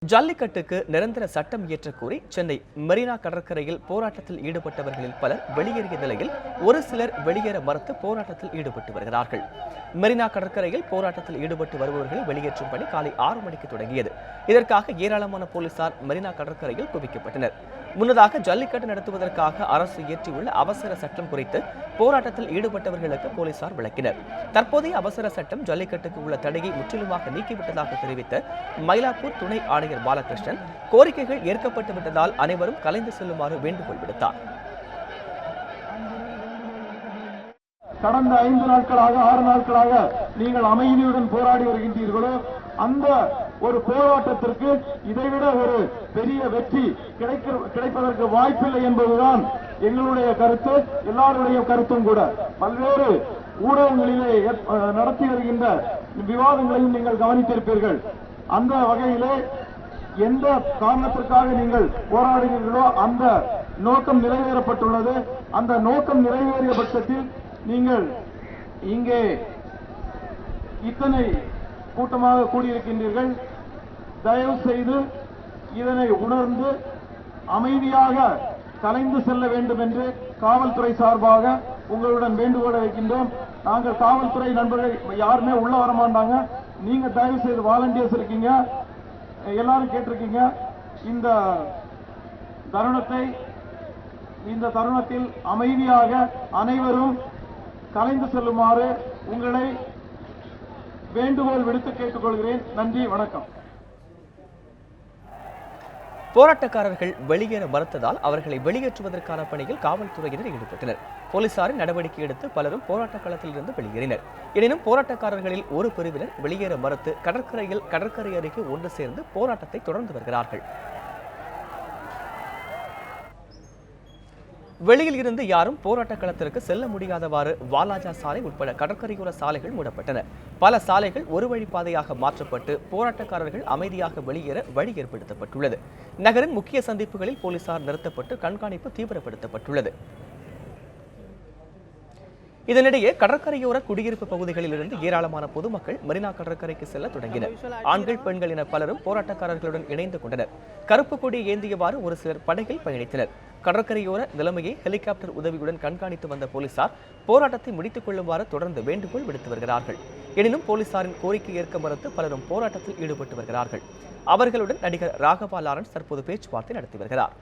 ஜல்லிக்கட்டுக்கு நிரந்தர சட்டம் இயற்றக் கோரி சென்னை மெரினா கடற்கரையில் போராட்டத்தில் ஈடுபட்டவர்களில் பலர் வெளியேறிய நிலையில் ஒரு சிலர் வெளியேற மறுத்து போராட்டத்தில் ஈடுபட்டு வருகிறார்கள். மெரினா கடற்கரையில் போராட்டத்தில் ஈடுபட்டு வருபவர்களை வெளியேற்றும் பணி காலை 6 மணிக்கு தொடங்கியது. இதற்காக ஏராளமான போலீசார் மெரினா கடற்கரையில் குவிக்கப்பட்டனர். முன்னதாக ஜல்லிக்கட்டு நடத்துவதற்காக அரசு இயற்றியுள்ள அவசர சட்டம் குறித்து போராட்டத்தில் ஈடுபட்டவர்களுக்கு போலீசார் விளக்கினர். தற்போதைய அவசர சட்டம் ஜல்லிக்கட்டுக்கு உள்ள தடையை முற்றிலுமாக நீக்கிவிட்டதாக தெரிவித்த மயிலாப்பூர் துணை ஆணையர் பாலகிருஷ்ணன், கோரிக்கைகள் ஏற்கப்பட்டு விட்டதால் அனைவரும் கலைந்து செல்லுமாறு வேண்டுகோள் விடுத்தார். கடந்த 5 நாட்களாக 6 நாட்களாக நீங்கள் அமைதியுடன் போராடி வருகின்றீர்களோ, அந்த ஒரு போராட்டத்திற்கு இதைவிட ஒரு பெரிய வெற்றி கிடைப்பதற்கு வாய்ப்பில்லை என்பதுதான் எங்களுடைய கருத்து, எல்லாருடைய கருத்தும் கூட. பல்வேறு ஊடகங்களிலே நடத்தி வருகின்ற விவாதங்களையும் நீங்கள் கவனித்திருப்பீர்கள். அந்த வகையிலே எந்த காரணத்திற்காக நீங்கள் போராடுகிறீர்களோ அந்த நோக்கம் நிறைவேறப்பட்டுள்ளது. அந்த நோக்கம் நிறைவேறிய பட்சத்தில் நீங்கள் இங்கே இத்தனை கூட்டமாக கூடியிருக்கின்றீர்கள். தயவு செய்து இதனை உணர்ந்து அமைதியாக கலைந்து செல்ல வேண்டும் என்று காவல்துறை சார்பாக உங்களுடன் வேண்டுகோளை வைக்கின்றோம். நாங்கள் காவல்துறை நண்பர்கள் யாருமே உள்ள வர மாட்டாங்க. நீங்க தயவு செய்து வாலண்டியர்ஸ் இருக்கீங்க, எல்லாரும் கேட்டிருக்கீங்க. இந்த தருணத்தில் அமைதியாக அனைவரும் கலைந்து செல்லுமாறு உங்களை வேண்டுகோள் விடுத்து கேட்டுக்கொள்கிறேன். நன்றி, வணக்கம். போராட்டக்காரர்கள் வெளியேற மறுத்ததால் அவர்களை வெளியேற்றுவதற்கான பணியில் காவல்துறையினர் ஈடுபட்டனர். போலீசாரின் நடவடிக்கை எடுத்து பலரும் போராட்ட களத்தில் இருந்து வெளியேறினர். எனினும் போராட்டக்காரர்களில் ஒரு பிரிவினர் வெளியேற மறுத்து கடற்கரை அருகே ஒன்று சேர்ந்து போராட்டத்தை தொடர்ந்து வருகிறார்கள். வெளியில் இருந்து யாரும் போராட்ட களத்திற்கு செல்ல முடியாதவாறு வாலாஜா சாலை உட்பட கடற்கரையோர சாலைகள் மூடப்பட்டன. பல சாலைகள் ஒரு வழிப்பாதையாக மாற்றப்பட்டு போராட்டக்காரர்கள் அமைதியாக வெளியேற வழி ஏற்படுத்தப்பட்டுள்ளது. நகரின் முக்கிய சந்திப்புகளில் போலீசார் நிறுத்தப்பட்டு கண்காணிப்பு தீவிரப்படுத்தப்பட்டுள்ளது. இதனிடையே கடற்கரையோர குடியிருப்பு பகுதிகளில் இருந்து ஏராளமான பொதுமக்கள் மெரினா கடற்கரைக்கு செல்ல தொடங்கினர். ஆண்கள், பெண்கள் என பலரும் போராட்டக்காரர்களுடன் இணைந்து கொண்டனர். கருப்பு கொடி ஏந்தியவாறு ஒரு சிலர் படகில் பயணித்தனர். கடற்கரையோர நிலைமையை ஹெலிகாப்டர் உதவியுடன் கண்காணித்து வந்த போலீசார் போராட்டத்தை முடித்துக் கொள்ளுமாறு தொடர்ந்து வேண்டுகோள் விடுத்து வருகிறார்கள். எனினும் போலீசாரின் கோரிக்கை ஏற்க மறுத்து பலரும் போராட்டத்தில் ஈடுபட்டு வருகிறார்கள். அவர்களுடன் நடிகர் ராகவா லாரன்ஸ் தற்போது பேச்சுவார்த்தை நடத்தி வருகிறார்.